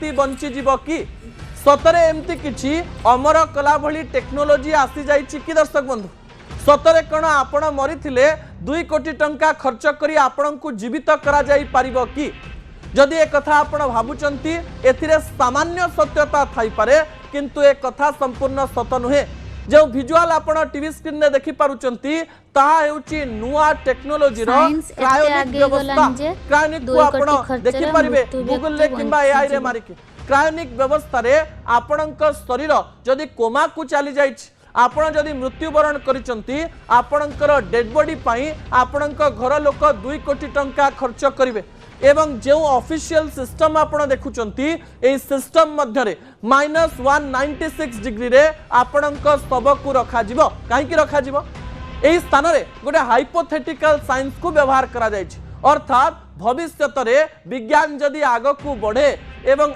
हाथी बंची जीव कि सतरे एमती किछि अमर कला भली टेक्नोलोजी आसी जाइछि कि दर्शक बंधु सतरे कण आपण मरिथिले 2 कोटी टंका खर्च करी आपण को जीवित करा जाई परिबो कि जदि एक कथा आपण भाबुचंती एथिरे सामान्य सत्यता थाई पारे किंतु एक कथा संपूर्ण सत नुहे जो विजुअल आपण टीवी स्क्रीन ने देखि पारुचंती ताहा हेउची नुआ टेक्नोलोजी रो क्रायोनिक व्यवस्था क्रायोनिक को आपण देखि परिबे गूगल ले किबा एआई रे मारि के क्रायोनिक व्यवस्था रे आपणक शरीर जदि कोमा को चली जाइछ आपण जदि मृत्युवरण करिसंती आपणकर डेड बॉडी पई आपणक घर लोक 2 कोटी टंका खर्च करिवे एवं जो ऑफिशियल सिस्टम आपण देखुचंती ए सिस्टम मध्य रे -196 डिग्री रे आपणक शव को रखा जिवो काहे कि रखा जिवो एही स्थान रे गोटे हाइपोथेटिकल साइंस को व्यवहार करा जायछि अर्थात भविष्यत रे विज्ञान जदि आग को बढ़े एवं